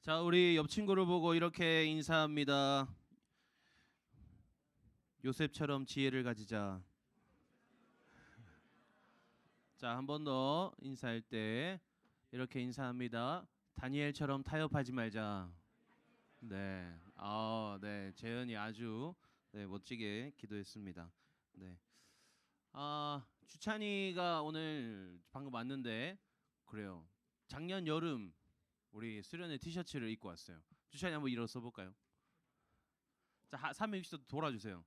자, 우리 옆 친구를 보고 이렇게 인사합니다. 요셉처럼 지혜를 가지자. 자, 한 번 더 인사할 때 이렇게 인사합니다. 다니엘처럼 타협하지 말자. 네, 네, 재현이 아주 멋지게 기도했습니다. 네, 주찬이가 오늘 방금 왔는데 그래요. 작년 여름 우리 수련회 티셔츠를 입고 왔어요. 주찬이 한번 일어서 볼까요? 자, 360도 돌아주세요.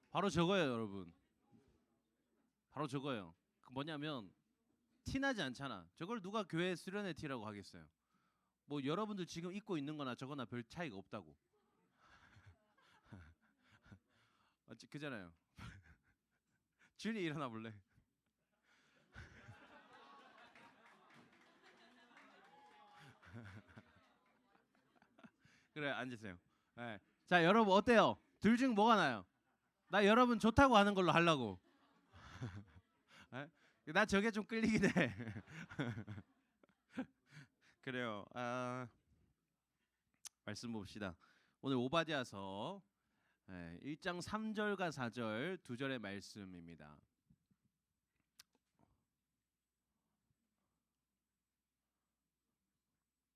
바로 저거예요, 여러분. 바로 저거예요. 그 뭐냐면 티나지 않잖아. 저걸 누가 교회 수련회 티라고 하겠어요. 뭐 여러분들 지금 입고 있는 거나 저거나 별 차이가 없다고. 맞지? 그잖아요. 준이 일어나 볼래? 그래, 앉으세요. 네. 자, 여러분 어때요? 둘 중 뭐가 나요? 나 여러분 좋다고 하는 걸로 하려고. 네? 나 저게 좀 끌리긴 해. 그래요. 말씀 봅시다. 오늘 오바댜서 1장 3절과 4절 두 절의 말씀입니다.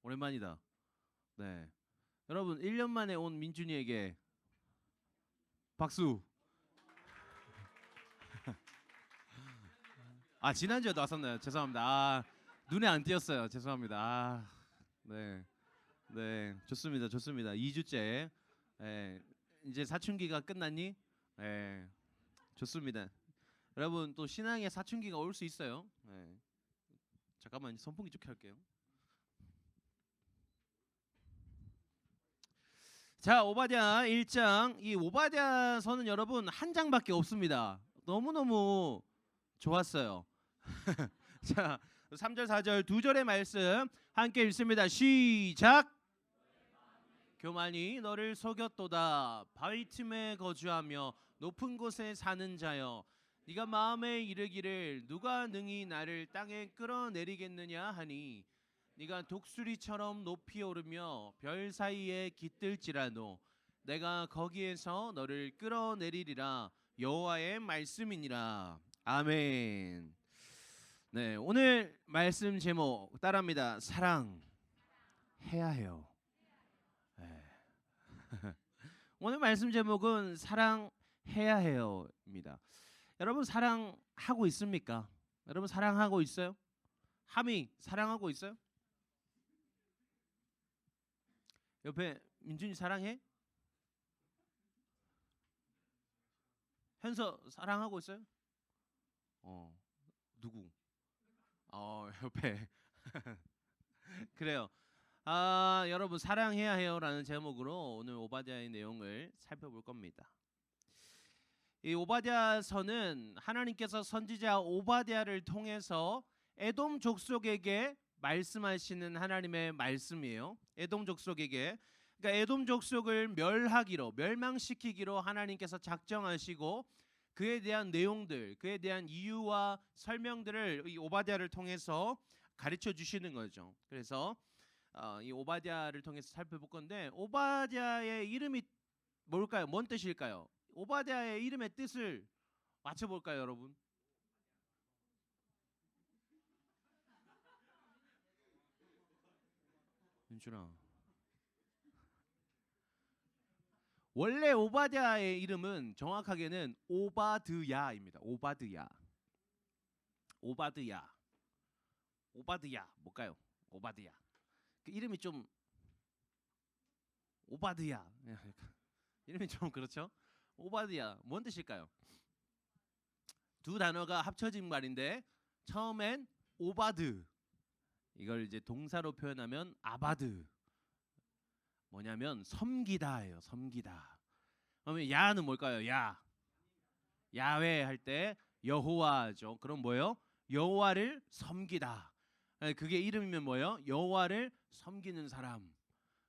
오랜만이다. 네. 여러분 1년 만에 온 민준이에게 박수. 지난주에도 왔었나요? 죄송합니다. 눈에 안 띄었어요. 죄송합니다. 네. 네, 좋습니다. 좋습니다. 2주째. 이제 사춘기가 끝났니? 좋습니다. 여러분 또 신앙의 사춘기가 올 수 있어요. 잠깐만 선풍기 좀 켤게요. 자, 오바댜 1장. 이 오바댜서는 여러분 한 장밖에 없습니다. 너무너무 좋았어요. 자, 3절 4절 두 절의 말씀 함께 읽습니다. 시작. 교만이 너를 속였도다. 바위 틈에 거주하며 높은 곳에 사는 자여, 네가 마음에 이르기를 누가 능히 나를 땅에 끌어내리겠느냐 하니, 네가 독수리처럼 높이 오르며 별 사이에 깃들지라도 내가 거기에서 너를 끌어내리리라. 여호와의 말씀이니라. 아멘. 네, 오늘 말씀 제목 따라합니다. 사랑해야 해요. 네. 오늘 말씀 제목은 사랑해야 해요입니다. 여러분 사랑하고 있습니까? 여러분 사랑하고 있어요? 하미 사랑하고 있어요? 옆에 민준이 사랑해? 현서 사랑하고 있어요? 누구? 옆에. 그래요. 여러분 사랑해야 해요라는 제목으로 오늘 오바댜의 내용을 살펴볼 겁니다. 이 오바댜서는 하나님께서 선지자 오바댜를 통해서 에돔 족속에게 말씀하시는 하나님의 말씀이에요. 에돔 족속에게. 그러니까 에돔 족속을 멸하기로, 멸망시키기로 하나님께서 작정하시고 그에 대한 내용들, 그에 대한 이유와 설명들을 이 오바댜를 통해서 가르쳐 주시는 거죠. 그래서 이 오바댜를 통해서 살펴볼 건데, 오바댜의 이름이 뭘까요? 뭔 뜻일까요? 오바댜의 이름의 뜻을 맞춰볼까요, 여러분? 윤준아. 원래 오바댜의 이름은 정확하게는 오바드야입니다. 오바드야. 오바드야. 오바드야 뭘까요? 오바드야. 그 이름이 좀 오바드야. 이름이 좀 그렇죠? 오바드야 뭔 뜻일까요? 두 단어가 합쳐진 말인데 처음엔 오바드, 이걸 이제 동사로 표현하면 아바드, 뭐냐면 섬기다예요. 섬기다. 그러면 야는 뭘까요? 야외 할 때 여호와죠. 그럼 뭐예요? 여호와를 섬기다. 그게 이름이면 뭐예요? 여호와를 섬기는 사람.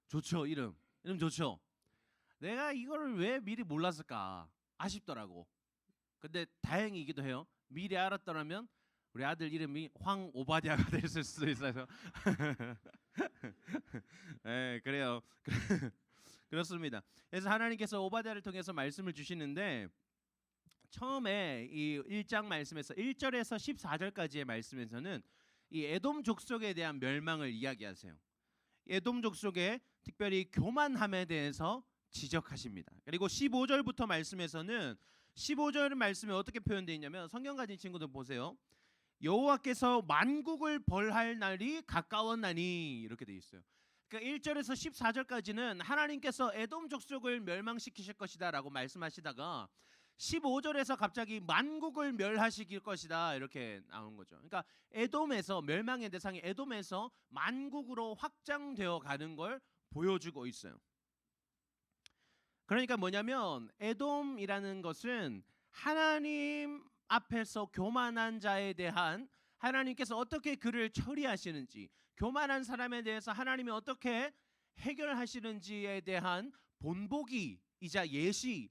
좋죠. 이름 좋죠. 내가 이거를 왜 미리 몰랐을까 아쉽더라고. 근데 다행이기도 해요. 미리 알았더라면 우리 아들 이름이 황오바댜가 됐을 수도 있어서. 네, 그래요. 그렇습니다. 그래서 하나님께서 오바댜를 통해서 말씀을 주시는데 처음에 이 1장 말씀에서 1절에서 14절까지의 말씀에서는 이 에돔 족속에 대한 멸망을 이야기하세요. 에돔 족속의 특별히 교만함에 대해서 지적하십니다. 그리고 15절부터 말씀에서는 15절 말씀에 어떻게 표현되어 있냐면 성경 가진 친구들 보세요. 여호와께서 만국을 벌할 날이 가까웠나니 이렇게 돼 있어요. 그러니까 1절에서 14절까지는 하나님께서 에돔 족속을 멸망시키실 것이다라고 말씀하시다가 15절에서 갑자기 만국을 멸하시킬 것이다 이렇게 나온 거죠. 그러니까 에돔에서 멸망의 대상이 에돔에서 만국으로 확장되어 가는 걸 보여주고 있어요. 그러니까 뭐냐면 에돔이라는 것은 하나님 앞에서 교만한 자에 대한 하나님께서 어떻게 그를 처리하시는지, 교만한 사람에 대해서 하나님이 어떻게 해결하시는지에 대한 본보기이자 예시인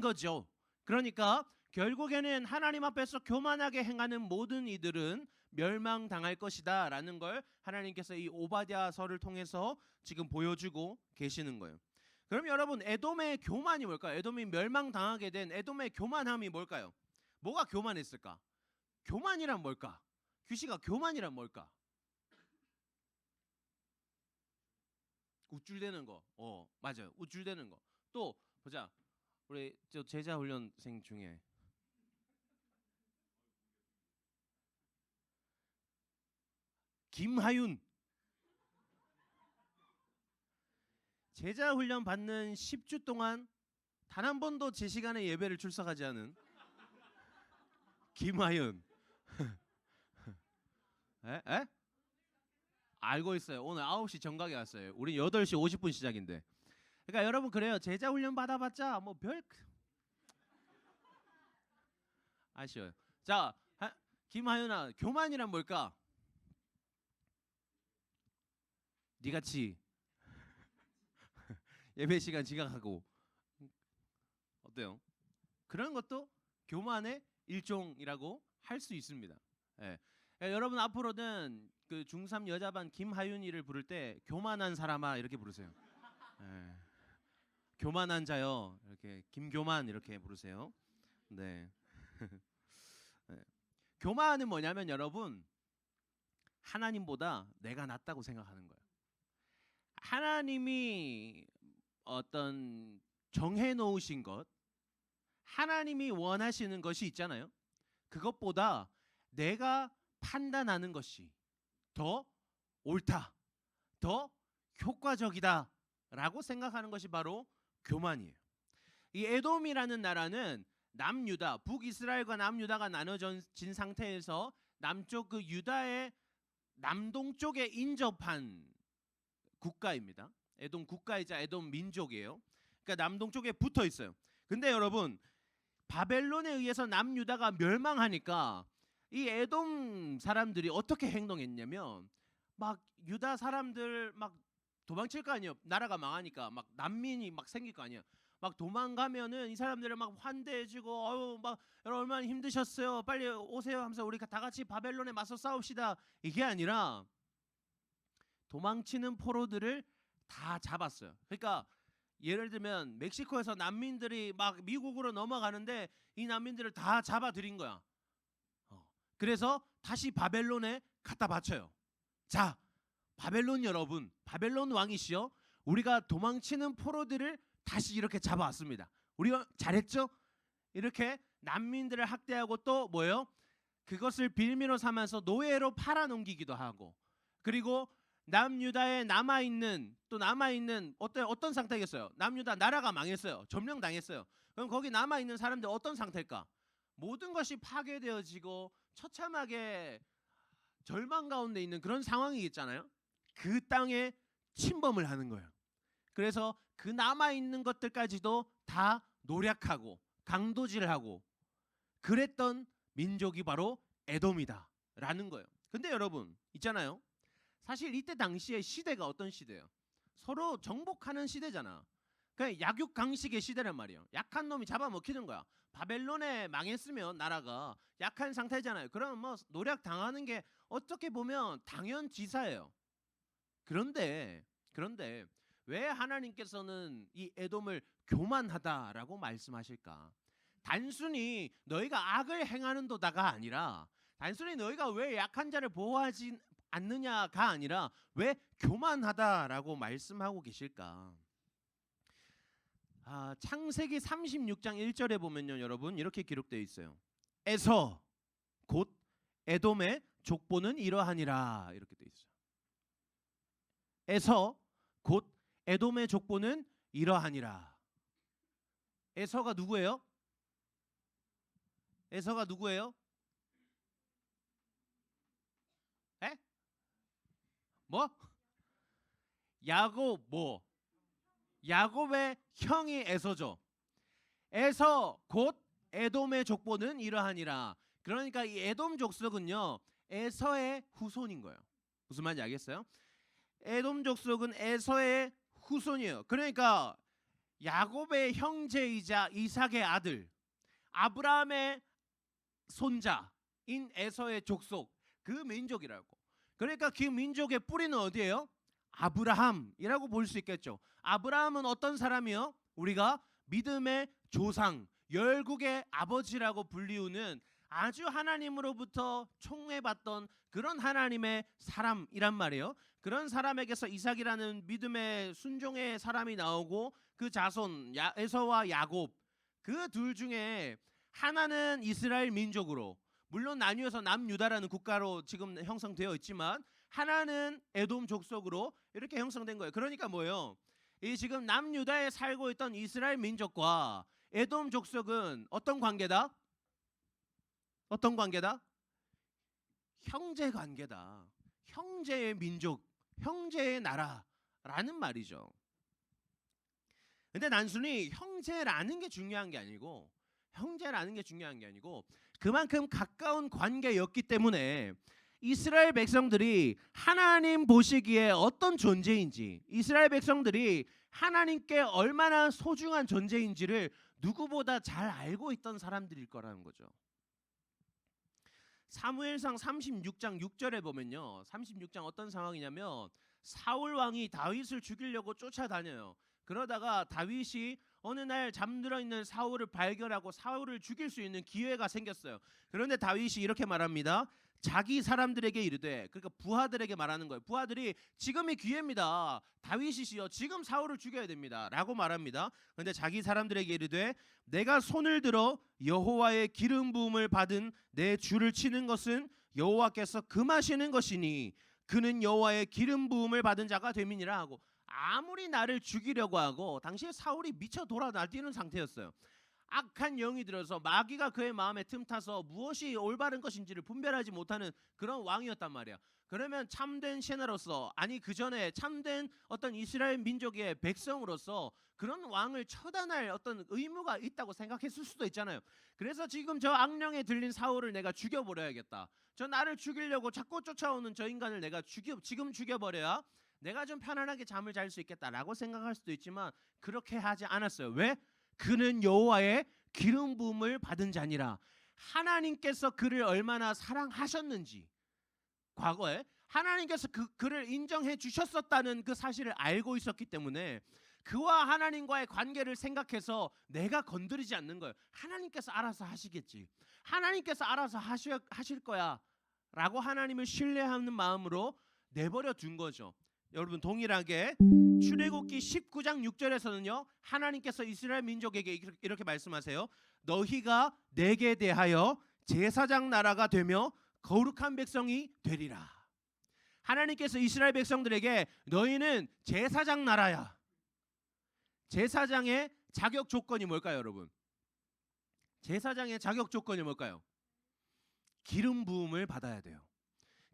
거죠. 그러니까 결국에는 하나님 앞에서 교만하게 행하는 모든 이들은 멸망당할 것이다 라는 걸 하나님께서 이 오바댜서를 통해서 지금 보여주고 계시는 거예요. 그럼 여러분 에돔의 교만이 뭘까요? 에돔이 멸망당하게 된 에돔의 교만함이 뭘까요? 뭐가 교만했을까? 교만이란 뭘까? 규시가 교만이란 뭘까? 우쭐대는 거. 맞아요. 우쭐대는 거. 또 보자. 우리 저 제자 훈련생 중에 김하윤 제자 훈련 받는 10주 동안 단 한 번도 제 시간에 예배를 출석하지 않은 김하윤. 에? 알고 있어요. 오늘 9시 정각에 왔어요. 우리 8시 50분 시작인데. 그러니까 여러분 그래요. 제자 훈련 받아봤자 뭐 별 아쉬워요. 자, 김하윤아, 교만이란 뭘까? 니같이 예배 시간 지각하고 어때요? 그런 것도 교만의 일종이라고 할 수 있습니다. 예. 여러분 앞으로는 그 중3 여자반 김하윤이를 부를 때 교만한 사람아 이렇게 부르세요. 예. 교만한 자요. 이렇게 김교만 이렇게 부르세요. 네. 네. 교만은 뭐냐면 여러분 하나님보다 내가 낫다고 생각하는 거예요. 하나님이 어떤 정해 놓으신 것, 하나님이 원하시는 것이 있잖아요. 그것보다 내가 판단하는 것이 더 옳다, 더 효과적이다라고 생각하는 것이 바로 교만이에요. 이 에돔이라는 나라는 남유다, 북이스라엘과 남유다가 나눠진 상태에서 남쪽 그 유다의 남동쪽에 인접한 국가입니다. 에돔 국가이자 에돔 민족이에요. 그러니까 남동쪽에 붙어 있어요. 근데 여러분 바벨론에 의해서 남유다가 멸망하니까 이 에돔 사람들이 어떻게 행동했냐면 막 유다 사람들 막 도망칠 거 아니에요. 나라가 망하니까 막 난민이 막 생길 거 아니에요. 막 도망가면은 이 사람들을 막 환대해주고 아유 막 여러분 얼마나 힘드셨어요. 빨리 오세요 하면서 우리 다 같이 바벨론에 맞서 싸웁시다. 이게 아니라 도망치는 포로들을 다 잡았어요. 그러니까 예를 들면 멕시코에서 난민들이 막 미국으로 넘어가는데 이 난민들을 다 잡아들인 거야. 그래서 다시 바벨론에 갖다 바쳐요. 자, 바벨론 여러분, 바벨론 왕이시여, 우리가 도망치는 포로들을 다시 이렇게 잡아왔습니다. 우리가 잘했죠? 이렇게 난민들을 학대하고 또 뭐예요? 그것을 빌미로 삼아서 노예로 팔아넘기기도 하고, 그리고 남유다에 남아있는 어떤 상태겠어요? 남유다 나라가 망했어요. 점령당했어요. 그럼 거기 남아있는 사람들 어떤 상태일까? 모든 것이 파괴되어지고 처참하게 절망 가운데 있는 그런 상황이겠잖아요. 그 땅에 침범을 하는 거예요. 그래서 그 남아있는 것들까지도 다 노략하고 강도질하고 그랬던 민족이 바로 에돔이다 라는 거예요. 근데 여러분 있잖아요. 사실 이때 당시의 시대가 어떤 시대예요? 서로 정복하는 시대잖아. 그냥 약육강식의 시대란 말이에요. 약한 놈이 잡아먹히는 거야. 바벨론에 망했으면 나라가 약한 상태잖아요. 그러면 뭐 노략 당하는 게 어떻게 보면 당연지사예요. 그런데 왜 하나님께서는 이 에돔을 교만하다라고 말씀하실까? 단순히 너희가 악을 행하는 도다가 아니라, 단순히 너희가 왜 약한 자를 보호하지 않느냐가 아니라 왜 교만하다라고 말씀하고 계실까? 창세기 36장 1절에 보면요, 여러분 이렇게 기록되어 있어요. 에서 곧 에돔의 족보는 이러하니라, 이렇게 되어 있어요. 에서 곧 에돔의 족보는 이러하니라. 에서가 누구예요? 에서가 누구예요? 에? 뭐? 야곱 뭐? 야곱의 형이 에서죠. 에서 곧 에돔의 족보는 이러하니라. 그러니까 이 에돔 족속은요, 에서의 후손인 거예요. 무슨 말인지 알겠어요? 에돔 족속은 에서의 후손이에요. 그러니까 야곱의 형제이자 이삭의 아들, 아브라함의 손자인 에서의 족속, 그 민족이라고. 그러니까 그 민족의 뿌리는 어디예요? 아브라함이라고 볼 수 있겠죠. 아브라함은 어떤 사람이요? 우리가 믿음의 조상, 열국의 아버지라고 불리우는 아주 하나님으로부터 총애받던 그런 하나님의 사람이란 말이에요. 그런 사람에게서 이삭이라는 믿음의 순종의 사람이 나오고, 그 자손 에서와 야곱, 그 둘 중에 하나는 이스라엘 민족으로, 물론 나뉘어서 남유다라는 국가로 지금 형성되어 있지만 하나는 에돔 족속으로 이렇게 형성된 거예요. 그러니까 뭐예요? 이 지금 남유다에 살고 있던 이스라엘 민족과 에돔 족속은 어떤 관계다? 어떤 관계다? 형제 관계다. 형제의 민족, 형제의 나라라는 말이죠. 근데 단순히 형제라는 게 중요한 게 아니고, 그만큼 가까운 관계였기 때문에 이스라엘 백성들이 하나님 보시기에 어떤 존재인지, 이스라엘 백성들이 하나님께 얼마나 소중한 존재인지를 누구보다 잘 알고 있던 사람들일 거라는 거죠. 사무엘상 36장 6절에 보면요, 36장 어떤 상황이냐면 사울 왕이 다윗을 죽이려고 쫓아다녀요. 그러다가 다윗이 어느 날 잠들어 있는 사울을 발견하고 사울을 죽일 수 있는 기회가 생겼어요. 그런데 다윗이 이렇게 말합니다. 자기 사람들에게 이르되, 그러니까 부하들에게 말하는 거예요. 부하들이 지금이 기회입니다. 다윗이시여, 지금 사울을 죽여야 됩니다. 라고 말합니다. 그런데 자기 사람들에게 이르되, 내가 손을 들어 여호와의 기름 부음을 받은 내 주를 치는 것은 여호와께서 금하시는 것이니 그는 여호와의 기름 부음을 받은 자가 됨이니라 하고, 아무리 나를 죽이려고 하고, 당시에 사울이 미쳐 돌아 날뛰는 상태였어요. 악한 영이 들어서 마귀가 그의 마음에 틈타서 무엇이 올바른 것인지를 분별하지 못하는 그런 왕이었단 말이야. 그러면 참된 신하로서, 아니 그 전에 참된 어떤 이스라엘 민족의 백성으로서 그런 왕을 처단할 어떤 의무가 있다고 생각했을 수도 있잖아요. 그래서 지금 저 악령에 들린 사울을 내가 죽여버려야겠다. 저 나를 죽이려고 자꾸 쫓아오는 저 인간을 내가 지금 죽여버려야 내가 좀 편안하게 잠을 잘 수 있겠다라고 생각할 수도 있지만 그렇게 하지 않았어요. 왜? 그는 여호와의 기름 부음을 받은 자니라. 하나님께서 그를 얼마나 사랑하셨는지, 과거에 하나님께서 그를 인정해 주셨었다는 그 사실을 알고 있었기 때문에 그와 하나님과의 관계를 생각해서 내가 건드리지 않는 거예요. 하나님께서 알아서 하시겠지, 하나님께서 알아서 하실 거야 라고 하나님을 신뢰하는 마음으로 내버려 둔 거죠. 여러분 동일하게 출애굽기 19장 6절에서는요, 하나님께서 이스라엘 민족에게 이렇게 말씀하세요. 너희가 내게 대하여 제사장 나라가 되며 거룩한 백성이 되리라. 하나님께서 이스라엘 백성들에게 너희는 제사장 나라야. 제사장의 자격 조건이 뭘까요, 여러분? 제사장의 자격 조건이 뭘까요? 기름 부음을 받아야 돼요.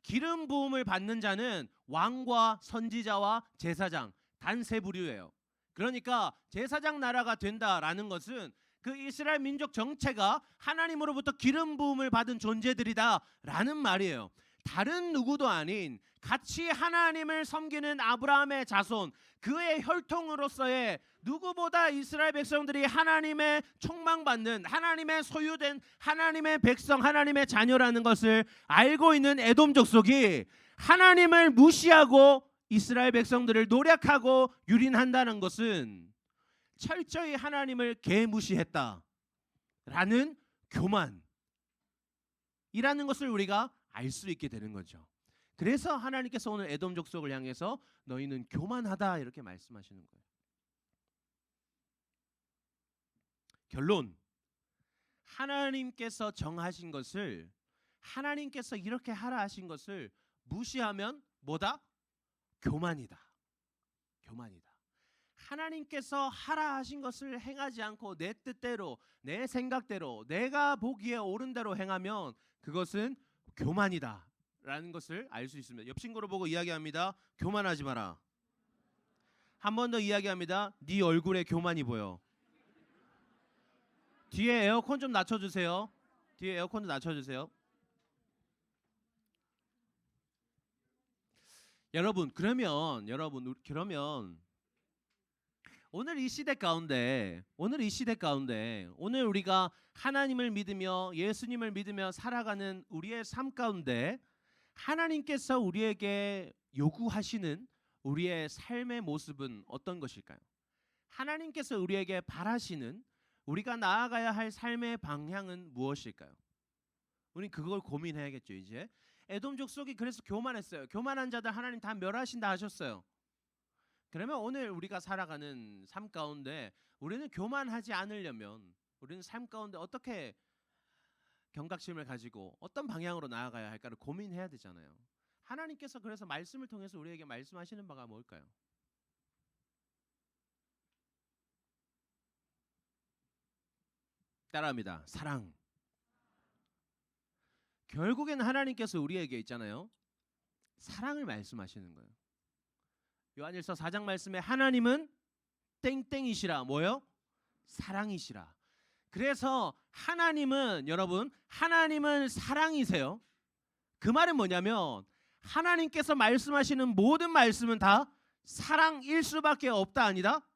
기름 부음을 받는 자는 왕과 선지자와 제사장 단 세 부류예요. 그러니까 제사장 나라가 된다라는 것은 그 이스라엘 민족 정체가 하나님으로부터 기름 부음을 받은 존재들이다라는 말이에요. 다른 누구도 아닌 같이 하나님을 섬기는 아브라함의 자손, 그의 혈통으로서의 누구보다 이스라엘 백성들이 하나님의 촉망받는, 하나님의 소유된 하나님의 백성, 하나님의 자녀라는 것을 알고 있는 에돔 족속이 하나님을 무시하고 이스라엘 백성들을 노력하고 유린한다는 것은 철저히 하나님을 개무시했다라는 교만이라는 것을 우리가 알 수 있게 되는 거죠. 그래서 하나님께서 오늘 에돔 족속을 향해서 너희는 교만하다 이렇게 말씀하시는 거예요. 결론, 하나님께서 정하신 것을, 하나님께서 이렇게 하라 하신 것을 무시하면 뭐다? 교만이다. 교만이다. 하나님께서 하라 하신 것을 행하지 않고 내 뜻대로, 내 생각대로, 내가 보기에 옳은 대로 행하면 그것은 교만이다 라는 것을 알 수 있습니다. 옆 친구를 보고 이야기합니다. 교만하지 마라. 한 번 더 이야기합니다. 네 얼굴에 교만이 보여. 뒤에 에어컨 좀 낮춰주세요. 뒤에 에어컨 좀 낮춰주세요. 여러분 그러면 오늘 이 시대 가운데 오늘 우리가 하나님을 믿으며 예수님을 믿으며 살아가는 우리의 삶 가운데 하나님께서 우리에게 요구하시는 우리의 삶의 모습은 어떤 것일까요? 하나님께서 우리에게 바라시는 우리가 나아가야 할 삶의 방향은 무엇일까요? 우린 그걸 고민해야겠죠. 이제 에돔 족속이 그래서 교만했어요. 교만한 자들 하나님 다 멸하신다 하셨어요. 그러면 오늘 우리가 살아가는 삶 가운데 우리는 교만하지 않으려면 우리는 삶 가운데 어떻게 경각심을 가지고 어떤 방향으로 나아가야 할까를 고민해야 되잖아요. 하나님께서 그래서 말씀을 통해서 우리에게 말씀하시는 바가 뭘까요? 따라합니다. 사랑. 결국엔 하나님께서 우리에게 있잖아요. 사랑을 말씀하시는 거예요. 요한일서 4장 말씀에 하나님은 땡땡이시라. 뭐요? 사랑이시라. 그래서 하나님은 여러분 하나님은 사랑이세요. 그 말은 뭐냐면 하나님께서 말씀하시는 모든 말씀은 다 사랑일 수밖에 없다 아니다?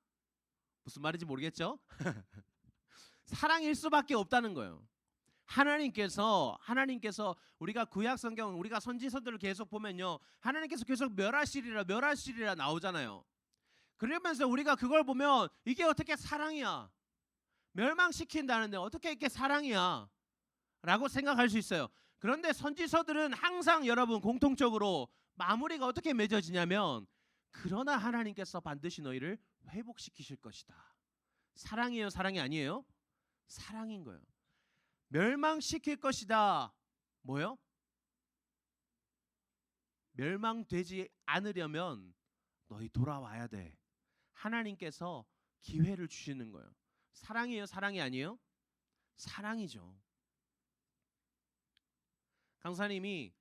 무슨 말인지 모르겠죠? 사랑일 수밖에 없다는 거예요. 하나님께서 우리가 구약 성경 우리가 선지서들을 계속 보면요. 하나님께서 계속 멸하시리라 나오잖아요. 그러면서 우리가 그걸 보면 이게 어떻게 사랑이야? 멸망시킨다는데 어떻게 이게 사랑이야? 라고 생각할 수 있어요. 그런데 선지서들은 항상 여러분 공통적으로 마무리가 어떻게 맺어지냐면 그러나 하나님께서 반드시 너희를 회복시키실 것이다. 사랑이에요? 사랑이 아니에요? 사랑인 거예요. 멸망시킬 것이다. 뭐요? 멸망되지 않으려면 너희 돌아와야 돼. 하나님께서 기회를 주시는 거예요. 사랑이에요? 사랑이 아니에요? 사랑이죠. 강사님이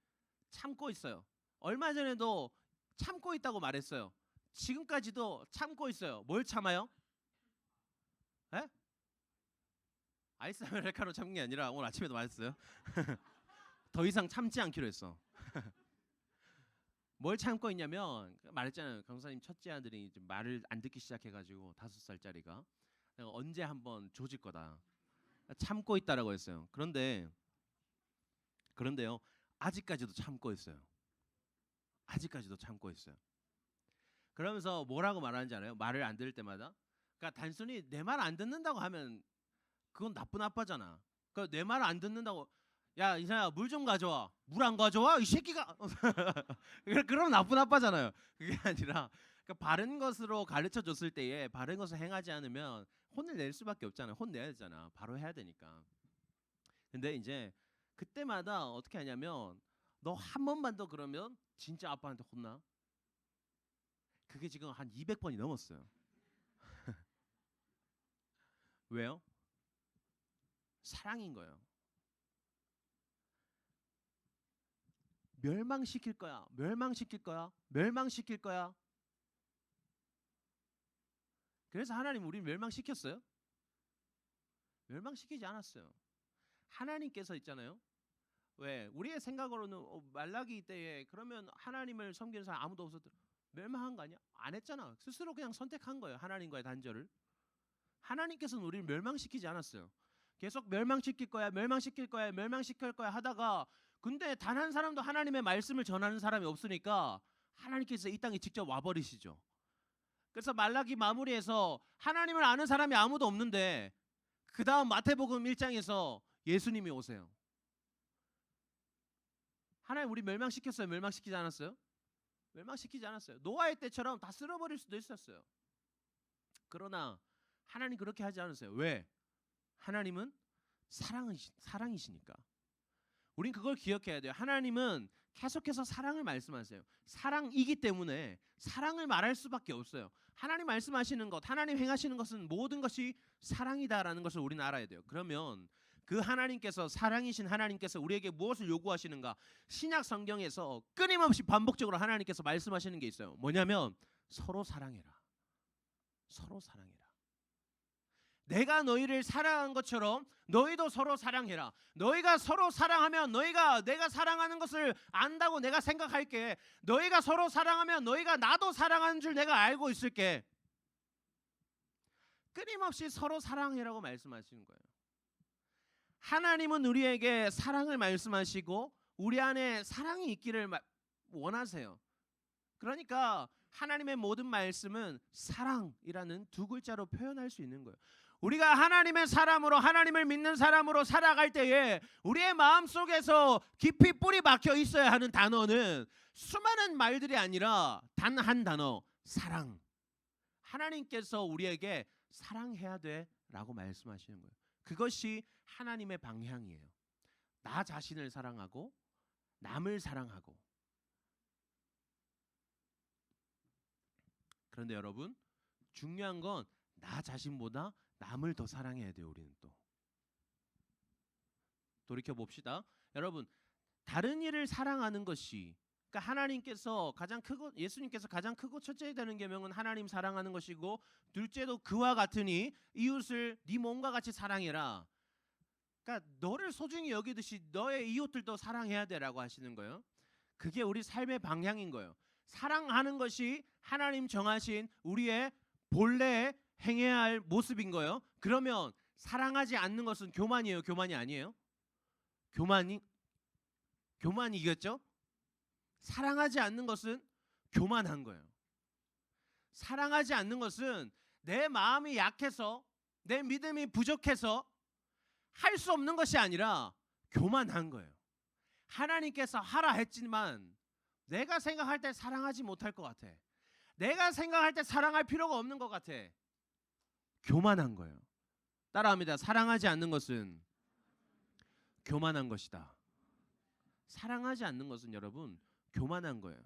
참고 있어요. 얼마 전에도 참고 있다고 말했어요. 지금까지도 참고 있어요. 뭘 참아요? 에? 아이스 아메리카노 참는 게 아니라 오늘 아침에도 말했어요. 더 이상 참지 않기로 했어. 뭘 참고 있냐면 말했잖아요. 강사님 첫째 아들이 이제 말을 안 듣기 시작해가지고 5살짜리가 내가 언제 한번 조질 거다. 참고 있다라고 했어요. 그런데요. 아직까지도 참고 있어요. 아직까지도 참고 있어요. 그러면서 뭐라고 말하는지 알아요? 말을 안 들을 때마다. 그러니까 단순히 내 말 안 듣는다고 하면 그건 나쁜 아빠잖아. 그러니까 내 말 안 듣는다고 야 이사야 물 좀 가져와. 물 안 가져와? 이 새끼가. 그럼 나쁜 아빠잖아요. 그게 아니라 그러니까 바른 것으로 가르쳐 줬을 때에 바른 것을 행하지 않으면 혼을 낼 수밖에 없잖아요. 혼내야 되잖아. 바로 해야 되니까. 근데 이제 그때마다 어떻게 하냐면 너 한 번만 더 그러면 진짜 아빠한테 혼나. 그게 지금 한 200번이 넘었어요. 왜요? 사랑인 거예요. 멸망시킬 거야. 멸망시킬 거야. 멸망시킬 거야. 그래서 하나님 우리 멸망시켰어요? 멸망시키지 않았어요. 하나님께서 있잖아요. 왜 우리의 생각으로는 말라기 때에 그러면 하나님을 섬기는 사람 아무도 없어도 멸망한 거 아니야? 안 했잖아. 스스로 그냥 선택한 거예요. 하나님과의 단절을. 하나님께서는 우리를 멸망시키지 않았어요. 계속 멸망시킬 거야, 멸망시킬 거야, 멸망시킬 거야 하다가 근데 단 한 사람도 하나님의 말씀을 전하는 사람이 없으니까 하나님께서 이 땅에 직접 와버리시죠. 그래서 말라기 마무리에서 하나님을 아는 사람이 아무도 없는데 그 다음 마태복음 1장에서 예수님이 오세요. 하나님 우리 멸망시켰어요? 멸망시키지 않았어요? 멸망시키지 않았어요. 노아의 때처럼 다 쓸어버릴 수도 있었어요. 그러나 하나님 그렇게 하지 않으세요. 왜? 하나님은 사랑이시니까. 우린 그걸 기억해야 돼요. 하나님은 계속해서 사랑을 말씀하세요. 사랑이기 때문에 사랑을 말할 수밖에 없어요. 하나님 말씀하시는 것, 하나님 행하시는 것은 모든 것이 사랑이다라는 것을 우리는 알아야 돼요. 그러면 그 하나님께서 사랑이신 하나님께서 우리에게 무엇을 요구하시는가? 신약 성경에서 끊임없이 반복적으로 하나님께서 말씀하시는 게 있어요. 뭐냐면 서로 사랑해라. 서로 사랑해라. 내가 너희를 사랑한 것처럼 너희도 서로 사랑해라. 너희가 서로 사랑하면 너희가 내가 사랑하는 것을 안다고 내가 생각할게. 너희가 서로 사랑하면 너희가 나도 사랑하는 줄 내가 알고 있을게. 끊임없이 서로 사랑해라고 말씀하시는 거예요. 하나님은 우리에게 사랑을 말씀하시고 우리 안에 사랑이 있기를 원하세요. 그러니까 하나님의 모든 말씀은 사랑이라는 두 글자로 표현할 수 있는 거예요. 우리가 하나님의 사람으로 하나님을 믿는 사람으로 살아갈 때에 우리의 마음속에서 깊이 뿌리 박혀 있어야 하는 단어는 수많은 말들이 아니라 단 한 단어, 사랑. 하나님께서 우리에게 사랑해야 돼라고 말씀하시는 거예요. 그것이 하나님의 방향이에요. 나 자신을 사랑하고 남을 사랑하고. 그런데 여러분, 중요한 건 나 자신보다 남을 더 사랑해야 돼요. 우리는 또 돌이켜 봅시다. 여러분, 다른 일을 사랑하는 것이 그러니까 하나님께서 가장 크고 예수님께서 가장 크고 첫째 되는 계명은 하나님 사랑하는 것이고 둘째도 그와 같으니 이웃을 네 몸과 같이 사랑해라. 그러니까 너를 소중히 여기듯이 너의 이웃들도 사랑해야 되라고 하시는 거예요. 그게 우리 삶의 방향인 거예요. 사랑하는 것이 하나님 정하신 우리의 본래 행해야 할 모습인 거예요. 그러면 사랑하지 않는 것은 교만이에요? 교만이 아니에요? 교만이겠죠? 사랑하지 않는 것은 교만한 거예요. 사랑하지 않는 것은 내 마음이 약해서 내 믿음이 부족해서 할 수 없는 것이 아니라 교만한 거예요. 하나님께서 하라 했지만 내가 생각할 때 사랑하지 못할 것 같아. 내가 생각할 때 사랑할 필요가 없는 것 같아. 교만한 거예요. 따라합니다. 사랑하지 않는 것은 교만한 것이다. 사랑하지 않는 것은 여러분 교만한 거예요.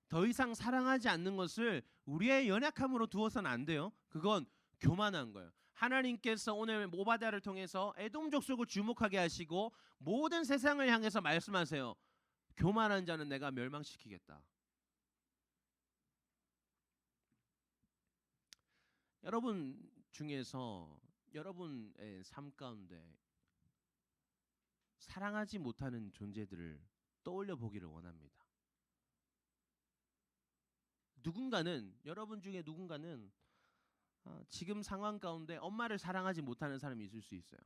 더 이상 사랑하지 않는 것을 우리의 연약함으로 두어서는 안 돼요. 그건 교만한 거예요. 하나님께서 오늘 모바다를 통해서 에돔 족속을 주목하게 하시고 모든 세상을 향해서 말씀하세요. 교만한 자는 내가 멸망시키겠다. 여러분 중에서 여러분의 삶 가운데 사랑하지 못하는 존재들을 떠올려 보기를 원합니다. 여러분 중에 누군가는 지금 상황 가운데 엄마를 사랑하지 못하는 사람이 있을 수 있어요.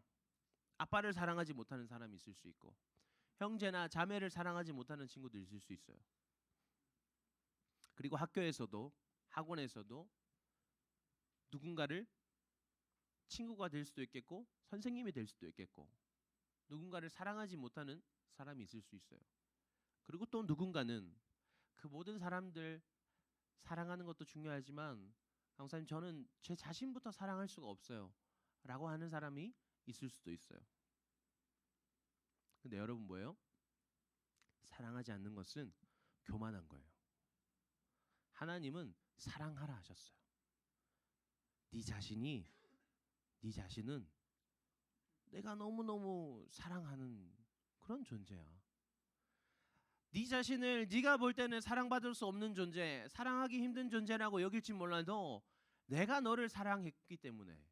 아빠를 사랑하지 못하는 사람이 있을 수 있고 형제나 자매를 사랑하지 못하는 친구도 있을 수 있어요. 그리고 학교에서도 학원에서도 누군가를 친구가 될 수도 있겠고 선생님이 될 수도 있겠고 누군가를 사랑하지 못하는 사람이 있을 수 있어요. 그리고 또 누군가는 그 모든 사람들 사랑하는 것도 중요하지만 강사님 저는 제 자신부터 사랑할 수가 없어요 라고 하는 사람이 있을 수도 있어요. 근데 여러분 뭐예요? 사랑하지 않는 것은 교만한 거예요. 하나님은 사랑하라 하셨어요. 네 자신은 내가 너무너무 사랑하는 그런 존재야. 네 자신을 네가 볼 때는 사랑받을 수 없는 존재, 사랑하기 힘든 존재라고 여길지 몰라도 내가 너를 사랑했기 때문에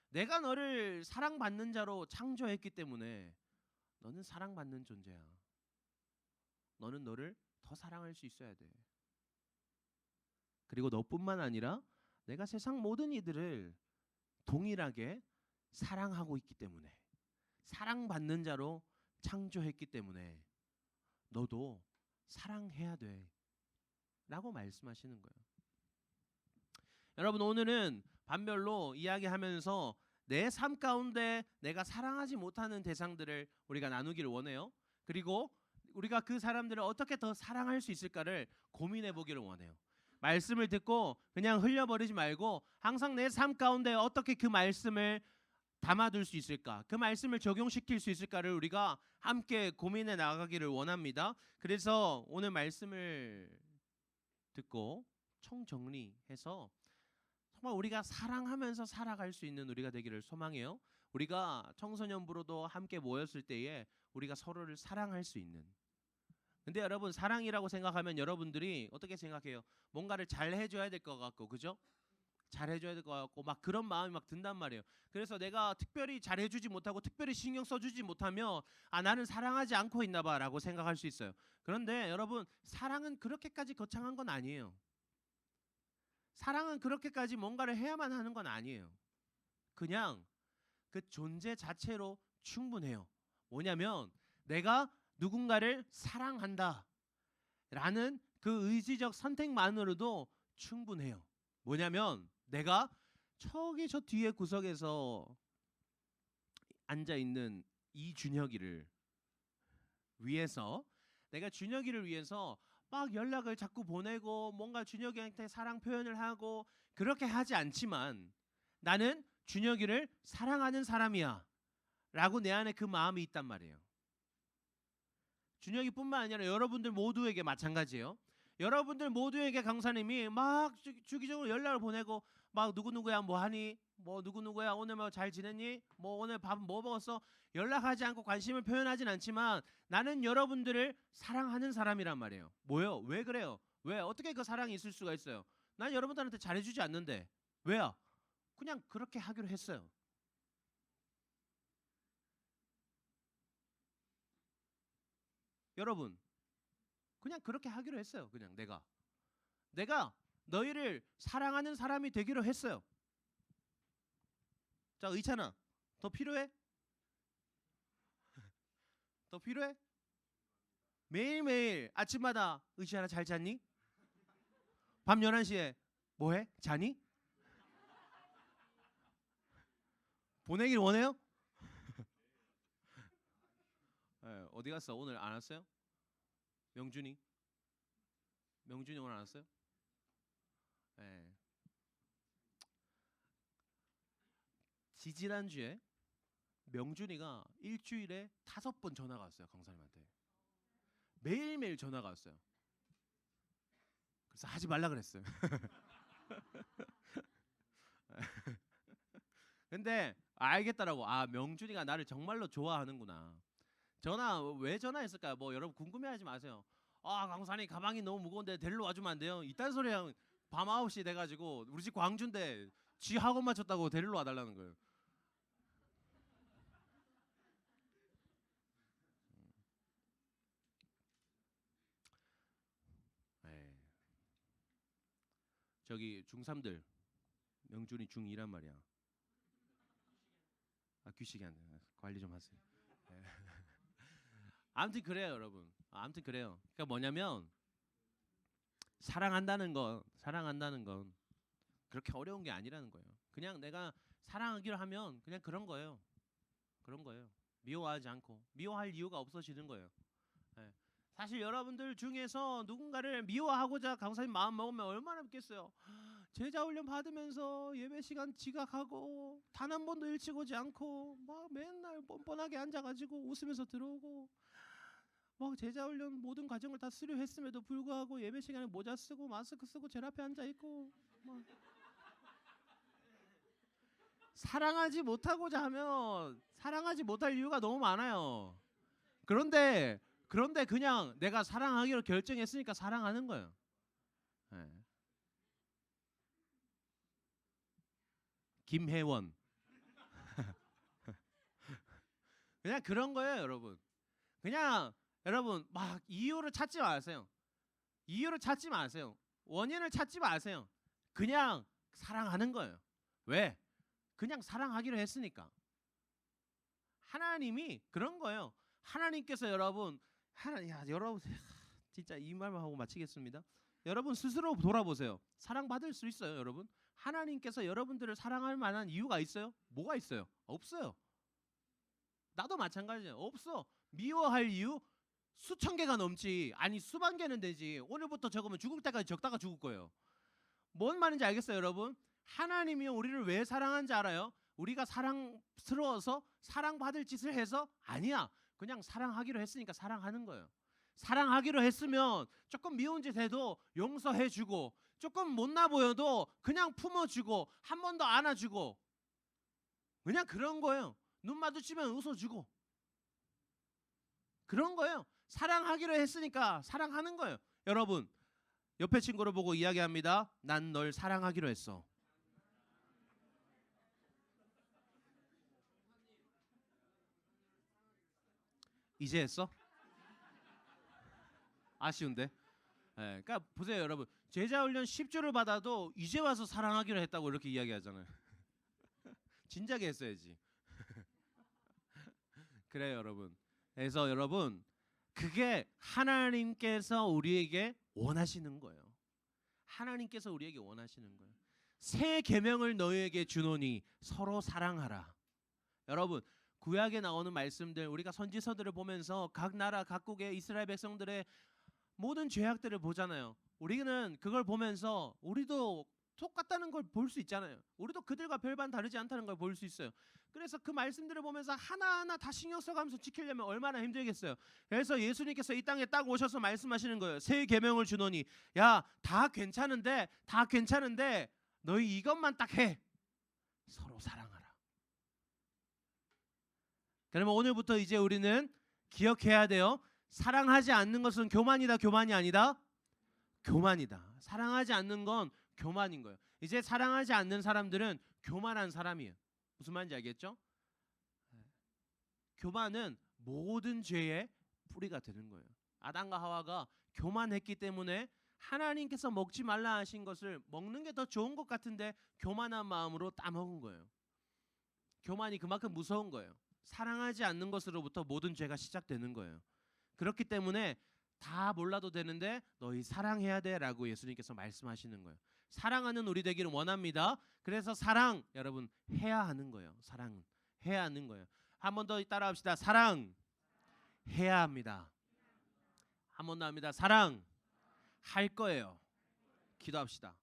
내가 너를 사랑받는 자로 창조했기 때문에 너는 사랑받는 존재야. 너는 너를 더 사랑할 수 있어야 돼. 그리고 너뿐만 아니라 내가 세상 모든 이들을 동일하게 사랑하고 있기 때문에, 사랑받는 자로 창조했기 때문에 너도 사랑해야 돼 라고 말씀하시는 거예요. 여러분, 오늘은 반별로 이야기하면서 내 삶 가운데 내가 사랑하지 못하는 대상들을 우리가 나누기를 원해요. 그리고 우리가 그 사람들을 어떻게 더 사랑할 수 있을까를 고민해 보기를 원해요. 말씀을 듣고 그냥 흘려버리지 말고 항상 내 삶 가운데 어떻게 그 말씀을 담아둘 수 있을까, 그 말씀을 적용시킬 수 있을까를 우리가 함께 고민해 나가기를 원합니다. 그래서 오늘 말씀을 듣고 총정리해서 정말 우리가 사랑하면서 살아갈 수 있는 우리가 되기를 소망해요. 우리가 청소년부로도 함께 모였을 때에 우리가 서로를 사랑할 수 있는. 근데 여러분, 사랑이라고 생각하면 여러분들이 어떻게 생각해요? 뭔가를 잘 해줘야 될 것 같고, 그죠? 잘 해줘야 될 것 같고 막 그런 마음이 막 든단 말이에요. 그래서 내가 특별히 잘 해주지 못하고 특별히 신경 써주지 못하면 아, 나는 사랑하지 않고 있나 봐 라고 생각할 수 있어요. 그런데 여러분, 사랑은 그렇게까지 거창한 건 아니에요. 사랑은 그렇게까지 뭔가를 해야만 하는 건 아니에요. 그냥 그 존재 자체로 충분해요. 뭐냐면 내가 누군가를 사랑한다 라는 그 의지적 선택만으로도 충분해요. 뭐냐면 내가 저기 저 뒤에 구석에서 앉아있는 이 준혁이를 위해서, 내가 준혁이를 위해서 막 연락을 자꾸 보내고 뭔가 준혁이한테 사랑 표현을 하고 그렇게 하지 않지만 나는 준혁이를 사랑하는 사람이야 라고 내 안에 그 마음이 있단 말이에요. 준혁이뿐만 아니라 여러분들 모두에게 마찬가지예요. 여러분들 모두에게 강사님이 막 주기적으로 연락을 보내고 막 누구누구야 뭐 하니, 뭐 누구누구야 오늘 뭐 잘 지냈니, 뭐 오늘 밥 뭐 먹었어, 연락하지 않고 관심을 표현하진 않지만 나는 여러분들을 사랑하는 사람이란 말이에요. 뭐요? 왜 그래요? 왜? 어떻게 그 사랑이 있을 수가 있어요? 난 여러분들한테 잘해주지 않는데. 왜요? 그냥 그렇게 하기로 했어요. 여러분, 그냥 그렇게 하기로 했어요. 그냥 내가 너희를 사랑하는 사람이 되기로 했어요. 자, 의찬아, 더 필요해? 더 필요해? 매일매일 아침마다 의찬아 잘 잤니? 밤 11시에 뭐해? 자니? 보내길 원해요? 네, 어디 갔어? 오늘 안 왔어요? 명준이 오늘 안 왔어요? 네. 지지난주에 명준이가 일주일에 5번 전화가 왔어요. 강사님한테 매일매일 전화가 왔어요. 그래서 하지 말라 그랬어요. 근데 알겠다라고. 아, 명준이가 나를 정말로 좋아하는구나. 전화 왜 전화했을까요? 뭐 여러분 궁금해하지 마세요. 아, 강사님 가방이 너무 무거운데 데리러 와주면 안 돼요? 이딴 소리랑 밤 9시 돼가지고 우리 집 광주인데 지 학원 마쳤다고 데리러 와달라는 거예요. 에이. 저기 중3들 명준이 중2란 말이야. 아, 귀식이 안 돼. 관리 좀 하세요. 예. 아무튼 그래요, 여러분. 아무튼 그래요. 그러니까 뭐냐면 사랑한다는 건 그렇게 어려운 게 아니라는 거예요. 그냥 내가 사랑하기로 하면 그냥 그런 거예요. 그런 거예요. 미워하지 않고 미워할 이유가 없어지는 거예요. 예. 사실 여러분들 중에서 누군가를 미워하고자 강사님 마음 먹으면 얼마나 좋겠어요. 제자 훈련 받으면서 예배 시간 지각하고 단 한 번도 일찍 오지 않고 막 맨날 뻔뻔하게 앉아가지고 웃으면서 들어오고 막 제자 훈련 모든 과정을 다 수료했음에도 불구하고 예배 시간에 모자 쓰고 마스크 쓰고 제일 앞에 앉아 있고 막 사랑하지 못하고자 하면 사랑하지 못할 이유가 너무 많아요. 그런데 그냥 내가 사랑하기로 결정했으니까 사랑하는 거예요. 네. 김혜원. 그냥 그런 거예요, 여러분. 그냥 여러분 막 이유를 찾지 마세요. 이유를 찾지 마세요. 원인을 찾지 마세요. 그냥 사랑하는 거예요. 왜? 그냥 사랑하기로 했으니까. 하나님이 그런 거예요. 하나님께서 여러분 여러분 진짜 이 말만 하고 마치겠습니다. 여러분 스스로 돌아보세요. 사랑받을 수 있어요, 여러분? 하나님께서 여러분들을 사랑할 만한 이유가 있어요? 뭐가 있어요? 없어요. 나도 마찬가지예요. 없어. 미워할 이유 수천 개가 넘지. 아니 수만 개는 되지. 오늘부터 적으면 죽을 때까지 적다가 죽을 거예요. 뭔 말인지 알겠어요, 여러분? 하나님이 우리를 왜 사랑하는지 알아요? 우리가 사랑스러워서 사랑받을 짓을 해서? 아니야. 그냥 사랑하기로 했으니까 사랑하는 거예요. 사랑하기로 했으면 조금 미운 짓 해도 용서해주고, 조금 못나 보여도 그냥 품어주고, 한 번 더 안아주고, 그냥 그런 거예요. 눈 마주치면 웃어주고, 그런 거예요. 사랑하기로 했으니까 사랑하는 거예요. 여러분 옆에 친구를 보고 이야기합니다. 난 널 사랑하기로 했어. 이제 했어? 아쉬운데. 예, 그러니까 보세요, 여러분. 제자 훈련 10주를 받아도 이제 와서 사랑하기로 했다고 이렇게 이야기하잖아요. 진작에 했어야지. 그래요, 여러분. 그래서 여러분 그게 하나님께서 우리에게 원하시는 거예요. 하나님께서 우리에게 원하시는 거예요. 새 계명을 너희에게 주노니 서로 사랑하라. 여러분 구약에 나오는 말씀들, 우리가 선지서들을 보면서 각 나라 각국의 이스라엘 백성들의 모든 죄악들을 보잖아요. 우리는 그걸 보면서 우리도 똑같다는 걸 볼 수 있잖아요. 우리도 그들과 별반 다르지 않다는 걸 볼 수 있어요. 그래서 그 말씀들을 보면서 하나하나 다 신경 써가면서 지키려면 얼마나 힘들겠어요. 그래서 예수님께서 이 땅에 딱 오셔서 말씀하시는 거예요. 새 계명을 주노니, 야, 다 괜찮은데 너희 이것만 딱 해. 서로 사랑하라. 그러면 오늘부터 이제 우리는 기억해야 돼요. 사랑하지 않는 것은 교만이다, 교만이 아니다? 교만이다. 사랑하지 않는 건 교만인 거예요. 이제 사랑하지 않는 사람들은 교만한 사람이에요. 무슨 말인지 알겠죠? 교만은 모든 죄의 뿌리가 되는 거예요. 아담과 하와가 교만했기 때문에 하나님께서 먹지 말라 하신 것을 먹는 게 더 좋은 것 같은데 교만한 마음으로 따먹은 거예요. 교만이 그만큼 무서운 거예요. 사랑하지 않는 것으로부터 모든 죄가 시작되는 거예요. 그렇기 때문에 다 몰라도 되는데 너희 사랑해야 돼라고 예수님께서 말씀하시는 거예요. 사랑하는 우리 되기를 원합니다. 그래서 사랑 여러분 해야 하는 거예요. 사랑은 해야 하는 거예요. 한 번 더 따라합시다. 사랑 해야 합니다. 한 번 더 합니다. 사랑 할 거예요. 기도합시다.